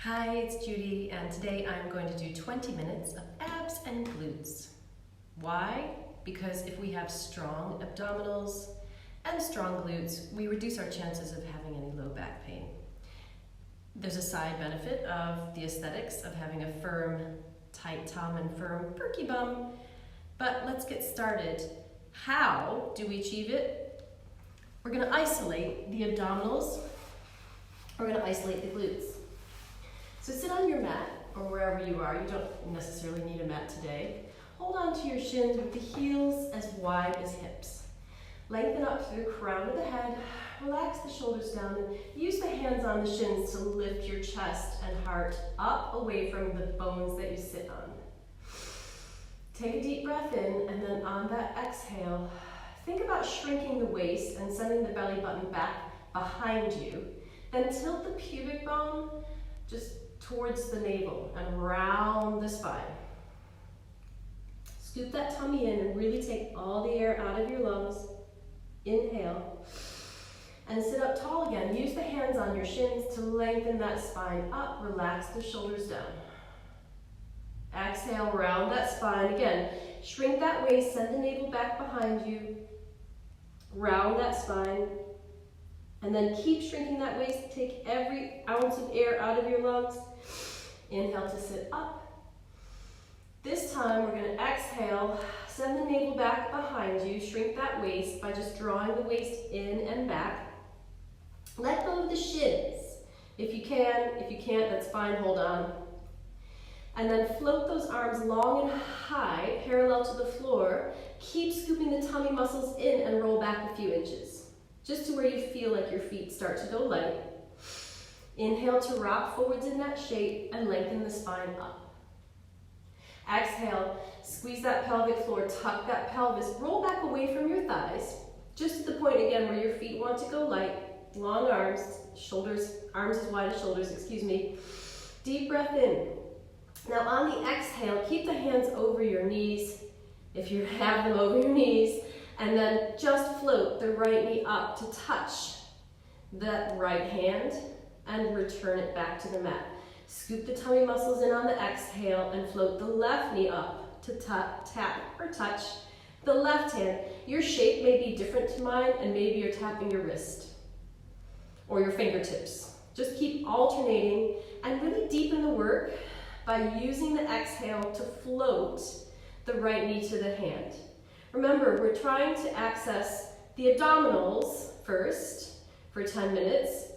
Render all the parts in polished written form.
Hi, it's Judy, and today I'm going to do 20 minutes of abs and glutes. Why? Because if we have strong abdominals and strong glutes, we reduce our chances of having any low back pain. There's a side benefit of the aesthetics of having a firm, tight tum and firm, perky bum, but let's get started. How do we achieve it? We're going to isolate the abdominals. We're going to isolate the glutes. So sit on your mat, or wherever you are. You don't necessarily need a mat today. Hold on to your shins with the heels as wide as hips. Lengthen up through the crown of the head. Relax the shoulders down and use the hands on the shins to lift your chest and heart up away from the bones that you sit on. Take a deep breath in, and then on that exhale, think about shrinking the waist and sending the belly button back behind you. Then tilt the pubic bone just towards the navel and round the spine. Scoop that tummy in and really take all the air out of your lungs. Inhale. And sit up tall again. Use the hands on your shins to lengthen that spine up. Relax the shoulders down. Exhale, round that spine again. Shrink that waist, send the navel back behind you. Round that spine. And then keep shrinking that waist. Take every ounce of air out of your lungs. Inhale to sit up. This time we're going to exhale. Send the navel back behind you. Shrink that waist by just drawing the waist in and back. Let go of the shins. If you can. If you can't, that's fine. Hold on. And then float those arms long and high, parallel to the floor. Keep scooping the tummy muscles in and roll back a few inches, just to where you feel like your feet start to go light. Inhale to rock forwards in that shape and lengthen the spine up. Exhale, squeeze that pelvic floor, tuck that pelvis, roll back away from your thighs, just to the point again where your feet want to go light. Long arms, shoulders, arms as wide as shoulders, excuse me. Deep breath in. Now on the exhale, keep the hands over your knees, if you have them over your knees, and then just float the right knee up to touch that right hand and return it back to the mat. Scoop the tummy muscles in on the exhale and float the left knee up to tap or touch the left hand. Your shape may be different to mine, and maybe you're tapping your wrist or your fingertips. Just keep alternating and really deepen the work by using the exhale to float the right knee to the hand. Remember, we're trying to access the abdominals first for 10 minutes,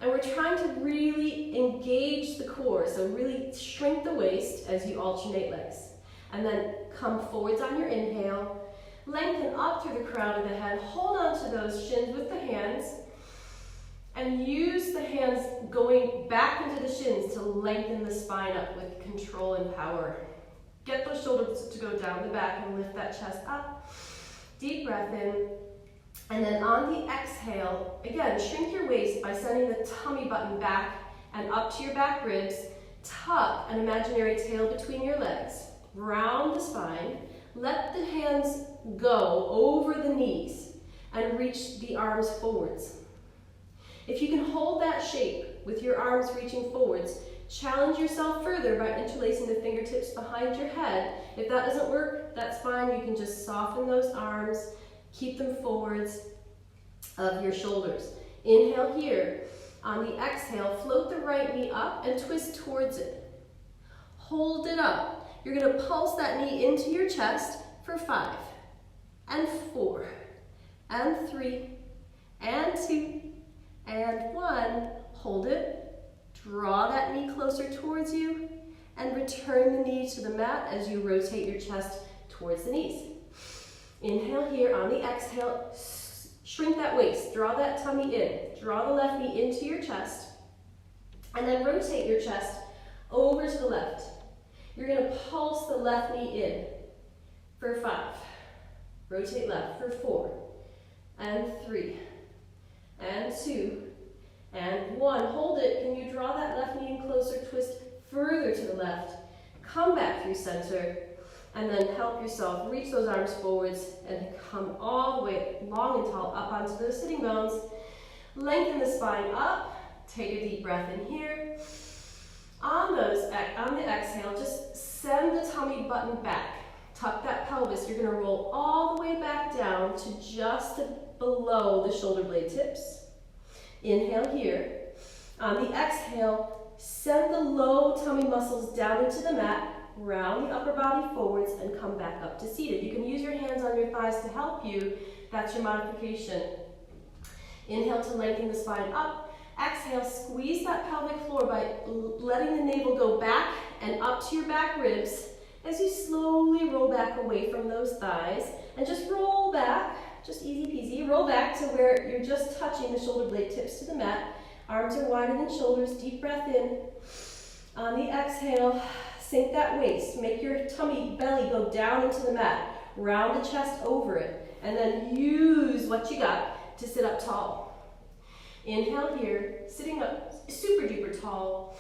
and we're trying to really engage the core, so really shrink the waist as you alternate legs. And then come forwards on your inhale, lengthen up through the crown of the head, hold on to those shins with the hands, and use the hands going back into the shins to lengthen the spine up with control and power. Get those shoulders to go down the back and lift that chest up. Deep breath in. And then on the exhale, again, shrink your waist by sending the tummy button back and up to your back ribs. Tuck an imaginary tail between your legs. Round the spine. Let the hands go over the knees and reach the arms forwards. If you can hold that shape with your arms reaching forwards, challenge yourself further by interlacing the fingertips behind your head. If that doesn't work, that's fine. You can just soften those arms, keep them forwards of your shoulders. Inhale here. On the exhale, float the right knee up and twist towards it. Hold it up. You're going to pulse that knee into your chest for 5, and 4, and 3, and 2, and 1. Hold it. Draw that knee closer towards you and return the knee to the mat as you rotate your chest towards the knees. Inhale here. On the exhale, shrink that waist. Draw that tummy in. Draw the left knee into your chest and then rotate your chest over to the left. You're going to pulse the left knee in for 5. Rotate left for 4 and 3 and 2 and 1. Hold it. Can you draw that left knee in closer? Twist further to the left. Come back through center. And then help yourself reach those arms forwards and come all the way long and tall up onto those sitting bones. Lengthen the spine up. Take a deep breath in here. On the exhale, just send the tummy button back. Tuck that pelvis. You're going to roll all the way back down to just below the shoulder blade tips. Inhale here. On the exhale, send the low tummy muscles down into the mat, round the upper body forwards, and come back up to seated. You can use your hands on your thighs to help you. That's your modification. Inhale to lengthen the spine up. Exhale, squeeze that pelvic floor by letting the navel go back and up to your back ribs as you slowly roll back away from those thighs. And just roll back, just easy peasy. Roll back to where you're just touching the shoulder blade tips to the mat. Arms are wider than shoulders. Deep breath in. On the exhale, sink that waist. Make your tummy, belly go down into the mat. Round the chest over it. And then use what you got to sit up tall. Inhale here, sitting up super duper tall.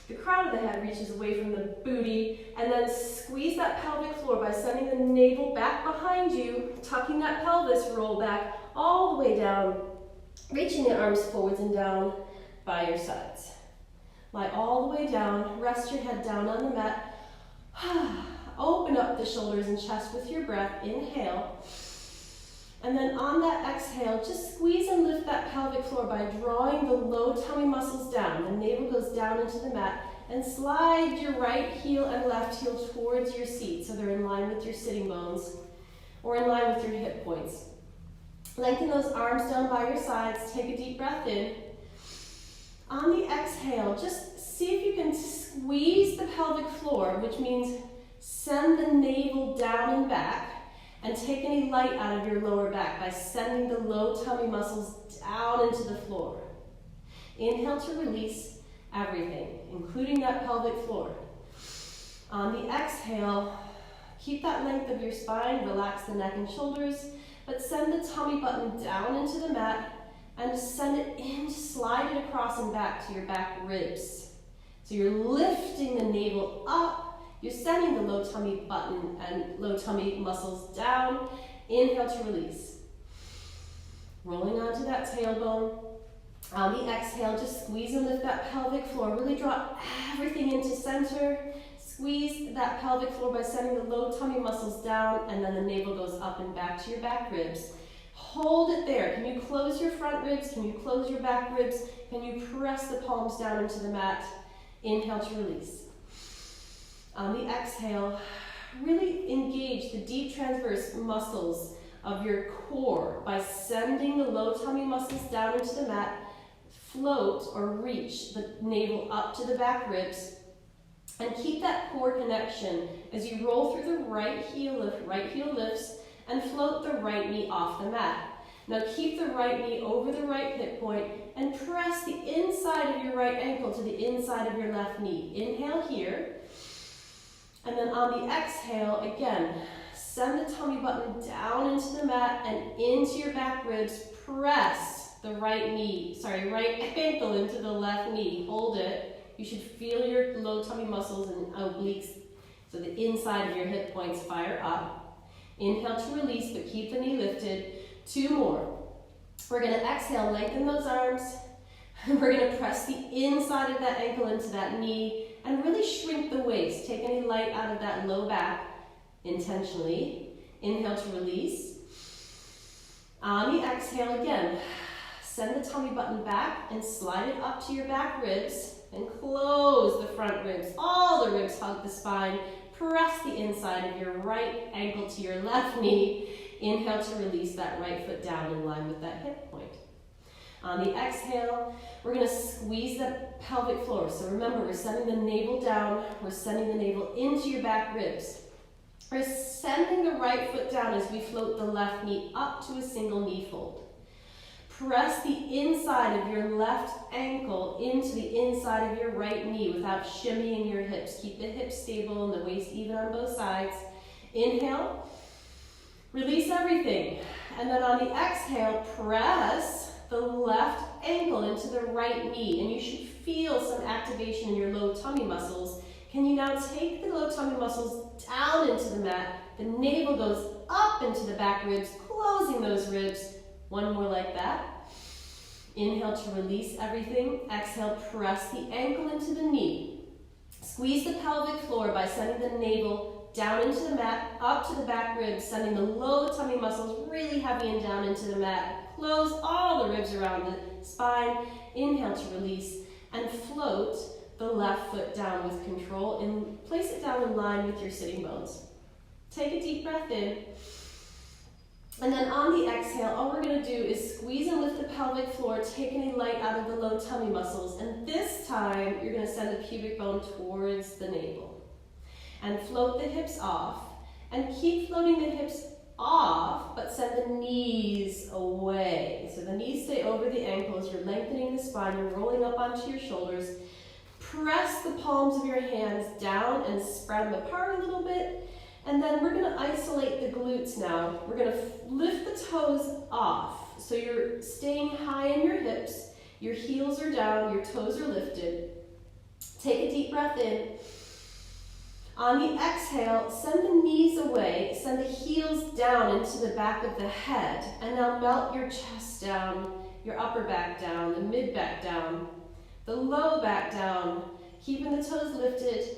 The crown of the head reaches away from the booty, and then squeeze that pelvic floor by sending the navel back behind you, tucking that pelvis, roll back all the way down, reaching the arms forwards and down by your sides. Lie all the way down, rest your head down on the mat. Open up the shoulders and chest with your breath. Inhale. And then on that exhale, just squeeze and lift that pelvic floor by drawing the low tummy muscles down. The navel goes down into the mat, and slide your right heel and left heel towards your seat so they're in line with your sitting bones or in line with your hip points. Lengthen those arms down by your sides. Take a deep breath in. On the exhale, just see if you can squeeze the pelvic floor, which means send the navel down and back. And take any light out of your lower back by sending the low tummy muscles down into the floor. Inhale to release everything, including that pelvic floor. On the exhale, keep that length of your spine, relax the neck and shoulders, but send the tummy button down into the mat and send it in, slide it across and back to your back ribs. So you're lifting the navel up. You're sending the low tummy button and low tummy muscles down. Inhale to release. Rolling onto that tailbone. On the exhale, just squeeze and lift that pelvic floor. Really draw everything into center. Squeeze that pelvic floor by sending the low tummy muscles down, and then the navel goes up and back to your back ribs. Hold it there. Can you close your front ribs? Can you close your back ribs? Can you press the palms down into the mat? Inhale to release. On the exhale, really engage the deep transverse muscles of your core by sending the low tummy muscles down into the mat. Float or reach the navel up to the back ribs, and keep that core connection as you roll through the right heel lifts, and float the right knee off the mat. Now keep the right knee over the right hip point and press the inside of your right ankle to the inside of your left knee. Inhale here. And then on the exhale, again, send the tummy button down into the mat and into your back ribs. Press the right ankle into the left knee. Hold it. You should feel your low tummy muscles and obliques, so the inside of your hip points fire up. Inhale to release, but keep the knee lifted. 2 more. We're going to exhale, lengthen those arms. We're going to press the inside of that ankle into that knee and really shrink the waist. Take any light out of that low back intentionally. Inhale to release. On the exhale again, send the tummy button back and slide it up to your back ribs and close the front ribs. All the ribs hug the spine. Press the inside of your right ankle to your left knee. Inhale to release that right foot down in line with that hip point. On the exhale, we're going to squeeze the pelvic floor. So remember, we're sending the navel down. We're sending the navel into your back ribs. We're sending the right foot down as we float the left knee up to a single knee fold. Press the inside of your left ankle into the inside of your right knee without shimmying your hips. Keep the hips stable and the waist even on both sides. Inhale. Release everything. And then on the exhale, press the left ankle into the right knee, and you should feel some activation in your low tummy muscles. Can you now take the low tummy muscles down into the mat? The navel goes up into the back ribs, closing those ribs. 1 more like that. Inhale to release everything. Exhale, press the ankle into the knee. Squeeze the pelvic floor by sending the navel down into the mat, up to the back ribs, sending the low tummy muscles really heavy and down into the mat. Close all the ribs around the spine. Inhale to release and float the left foot down with control and place it down in line with your sitting bones. Take a deep breath in. And then on the exhale, all we're going to do is squeeze and lift the pelvic floor, take any light out of the low tummy muscles. And this time, you're going to send the pubic bone towards the navel. And float the hips off. And keep floating the hips off, but send the knees away. So the knees stay over the ankles. You're lengthening the spine. You're rolling up onto your shoulders. Press the palms of your hands down and spread them apart a little bit. And then we're going to isolate the glutes now. We're going to lift the toes off. So you're staying high in your hips. Your heels are down. Your toes are lifted. Take a deep breath in. On the exhale, send the knees away. Send the heels down into the back of the head. And now melt your chest down, your upper back down, the mid back down, the low back down. Keeping the toes lifted.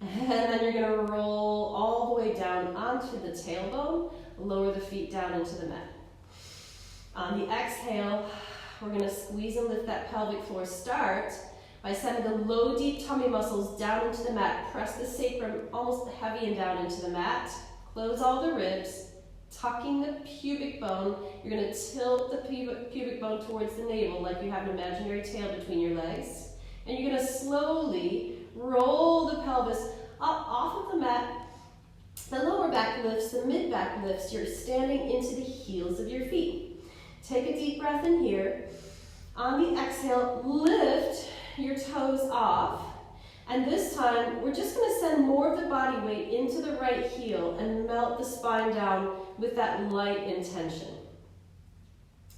And then you're going to roll all the way down onto the tailbone, lower the feet down into the mat. On the exhale, we're going to squeeze and lift that pelvic floor. Start by sending the low, deep tummy muscles down into the mat. Press the sacrum almost heavy and down into the mat. Close all the ribs, tucking the pubic bone. You're going to tilt the pubic bone towards the navel like you have an imaginary tail between your legs. And you're going to slowly roll the pelvis up off of the mat. The lower back lifts, the mid back lifts. You're standing into the heels of your feet. Take a deep breath in here. On the exhale, lift your toes off. And this time, we're just going to send more of the body weight into the right heel and melt the spine down with that light intention.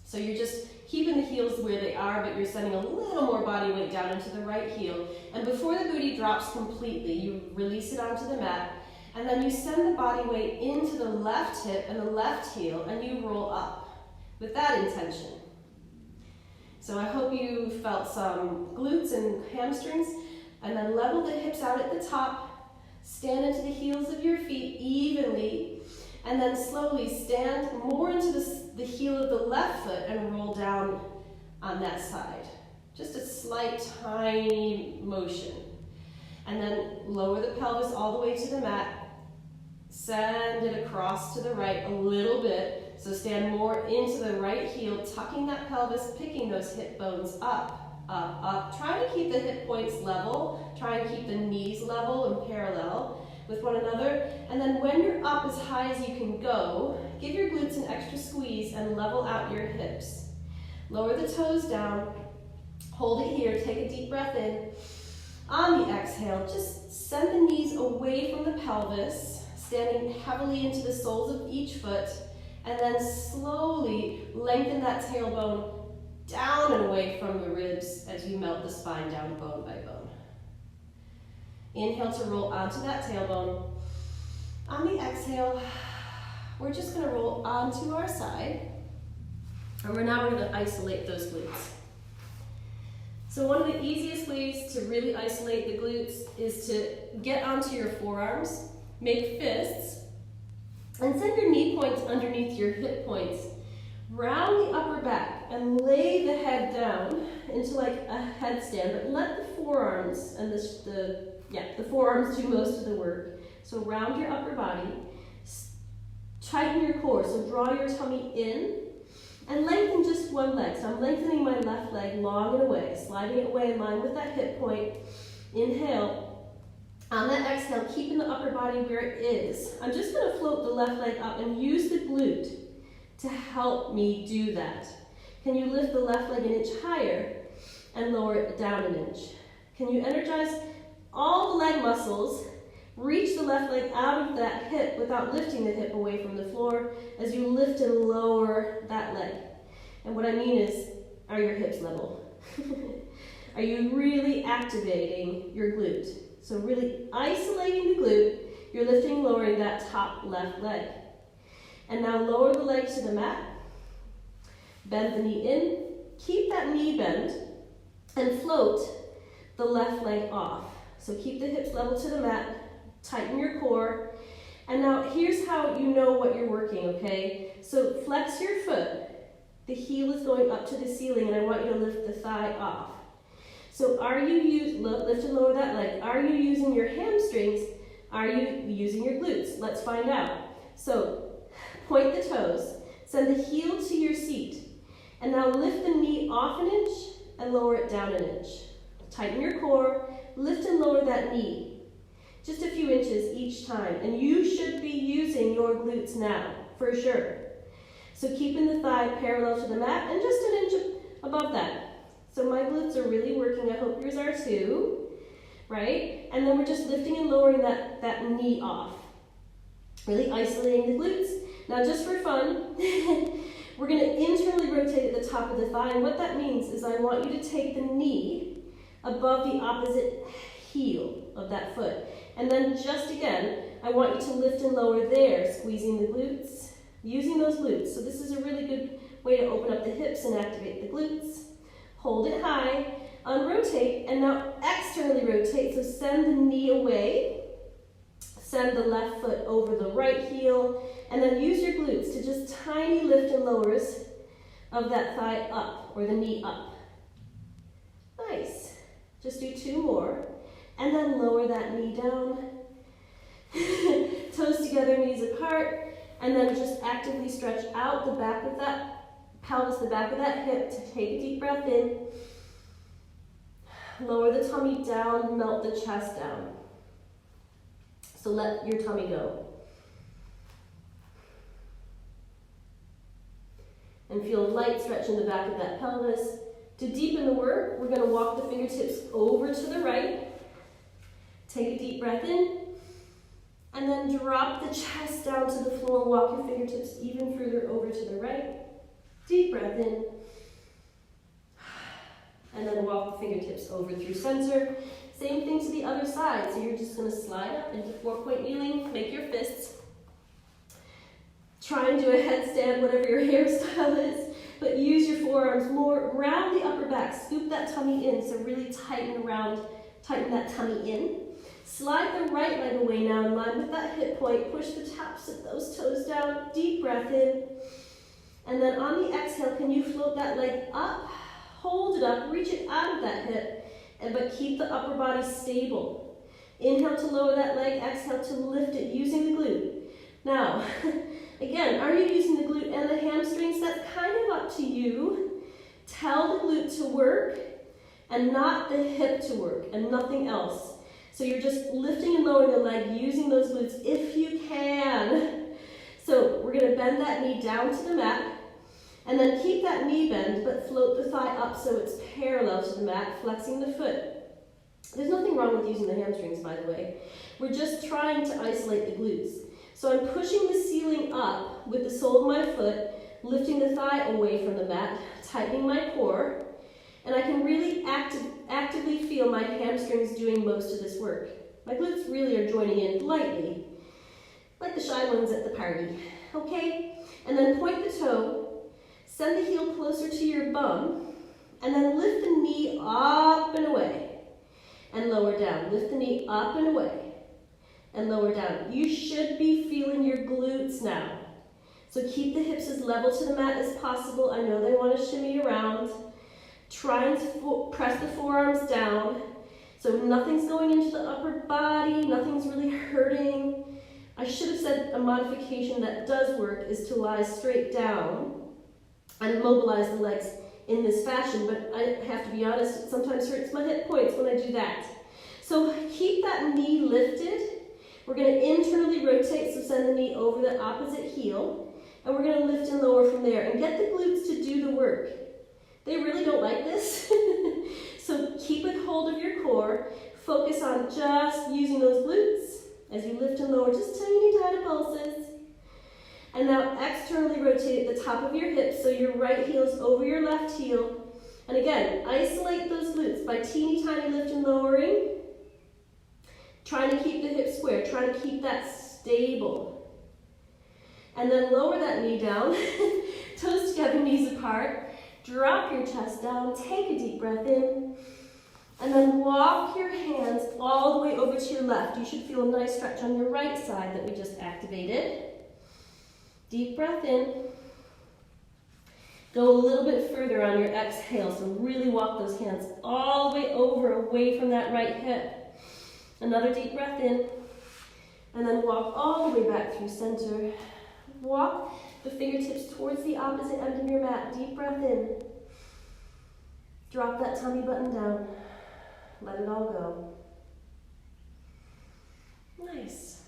So you're just keeping the heels where they are, but you're sending a little more body weight down into the right heel. And before the booty drops completely, you release it onto the mat, and then you send the body weight into the left hip and the left heel, and you roll up with that intention. So I hope you felt some glutes and hamstrings, and then level the hips out at the top, stand into the heels of your feet evenly, and then slowly stand more into the heel of the left foot and roll down on that side. Just a slight, tiny motion. And then lower the pelvis all the way to the mat. Send it across to the right a little bit. So stand more into the right heel, tucking that pelvis, picking those hip bones up, up, up. Try to keep the hip points level. Try and keep the knees level and parallel with one another. And then when you're up as high as you can go, give your glutes an extra squeeze and level out your hips. Lower the toes down. Hold it here. Take a deep breath in. On the exhale, just send the knees away from the pelvis, standing heavily into the soles of each foot, and then slowly lengthen that tailbone down and away from the ribs as you melt the spine down bone by bone. Inhale to roll onto that tailbone. On the exhale, we're just going to roll onto our side. And we're going to isolate those glutes. So one of the easiest ways to really isolate the glutes is to get onto your forearms, make fists, and send your knee points underneath your hip points. Round the upper back and lay the head down into like a headstand, but let the forearms and the forearms do most of the work. So round your upper body, tighten your core, so draw your tummy in, and lengthen just one leg. So I'm lengthening my left leg long and away, sliding it away in line with that hip point. Inhale. On that exhale, keeping the upper body where it is. I'm just going to float the left leg up and use the glute to help me do that. Can you lift the left leg an inch higher and lower it down an inch? Can you energize all the leg muscles, reach the left leg out of that hip without lifting the hip away from the floor as you lift and lower that leg? And what I mean is, are your hips level? Are you really activating your glute? So really isolating the glute, you're lifting and lowering that top left leg. And now lower the leg to the mat, bend the knee in, keep that knee bend, and float the left leg off. So keep the hips level to the mat, tighten your core. And now here's how you know what you're working, okay? So flex your foot. The heel is going up to the ceiling, and I want you to lift the thigh off. So are you lift and lower that leg. Are you using your hamstrings? Are you using your glutes? Let's find out. So point the toes, send the heel to your seat, and now lift the knee off an inch and lower it down an inch. Tighten your core, lift and lower that knee. Just a few inches each time, and you should be using your glutes now, for sure. So keeping the thigh parallel to the mat and just an inch above that. So my glutes are really working, I hope yours are too, right? And then we're just lifting and lowering that knee off. Really isolating the glutes. Now just for fun, we're gonna internally rotate at the top of the thigh, and what that means is I want you to take the knee above the opposite heel of that foot. And then just again, I want you to lift and lower there, squeezing the glutes, using those glutes. So this is a really good way to open up the hips and activate the glutes. Hold it high, unrotate, and now externally rotate. So send the knee away, send the left foot over the right heel, and then use your glutes to just tiny lift and lowers of that thigh up, or the knee up. Nice. Just do 2 more, and then lower that knee down. Toes together, knees apart. And then just actively stretch out the back of that pelvis, the back of that hip, to take a deep breath in. Lower the tummy down, melt the chest down. So let your tummy go. And feel light stretch in the back of that pelvis. To deepen the work, we're going to walk the fingertips over to the right. Take a deep breath in. And then drop the chest down to the floor. Walk your fingertips even further over to the right. Deep breath in. And then walk the fingertips over through center. Same thing to the other side. So you're just going to slide up into 4-point kneeling. Make your fists. Try and do a headstand, whatever your hairstyle is. But use your forearms more. Round the upper back. Scoop that tummy in. So really tighten that tummy in. Slide the right leg away now in line with that hip point. Push the tops of those toes down. Deep breath in. And then on the exhale, can you float that leg up? Hold it up. Reach it out of that hip. But keep the upper body stable. Inhale to lower that leg. Exhale to lift it using the glute. Now, again, are you using the glute and the hamstrings? That's kind of up to you. Tell the glute to work and not the hip to work and nothing else. So you're just lifting and lowering the leg using those glutes if you can. So we're going to bend that knee down to the mat, and then keep that knee bend, but float the thigh up so it's parallel to the mat, flexing the foot. There's nothing wrong with using the hamstrings, by the way. We're just trying to isolate the glutes. So I'm pushing the ceiling up with the sole of my foot, lifting the thigh away from the mat, tightening my core, and I can really actively feel my hamstrings doing most of this work. My glutes really are joining in lightly, like the shy ones at the party, okay? And then point the toe, send the heel closer to your bum, and then lift the knee up and away, and lower down. Lift the knee up and away, and lower down. You should be feeling your glutes now. So keep the hips as level to the mat as possible. I know they want to shimmy around. Try and press the forearms down. So nothing's going into the upper body, nothing's really hurting. I should have said a modification that does work is to lie straight down and mobilize the legs in this fashion, but I have to be honest, it sometimes hurts my hip points when I do that. So keep that knee lifted. We're going to internally rotate, so send the knee over the opposite heel, and we're going to lift and lower from there and get the glutes to do the work. They really don't like this. So keep a hold of your core. Focus on just using those glutes as you lift and lower, just tiny, tiny pulses. And now externally rotate at the top of your hips so your right heel is over your left heel. And again, isolate those glutes by teeny tiny lift and lowering. Trying to keep the hips square, trying to keep that stable. And then lower that knee down, toes together, knees apart. Drop your chest down, take a deep breath in, And then walk your hands all the way over to your left. You should feel a nice stretch on your right side that we just activated. Deep breath in. Go a little bit further on your exhale, so really walk those hands all the way over, away from that right hip. Another deep breath in, and then walk all the way back through center. Walk the fingertips towards the opposite end of your mat. Deep breath in. Drop that tummy button down. Let it all go. Nice.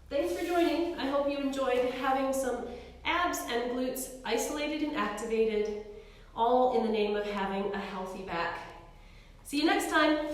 Thanks for joining. I hope you enjoyed having some abs and glutes isolated and activated, all in the name of having a healthy back. See you next time.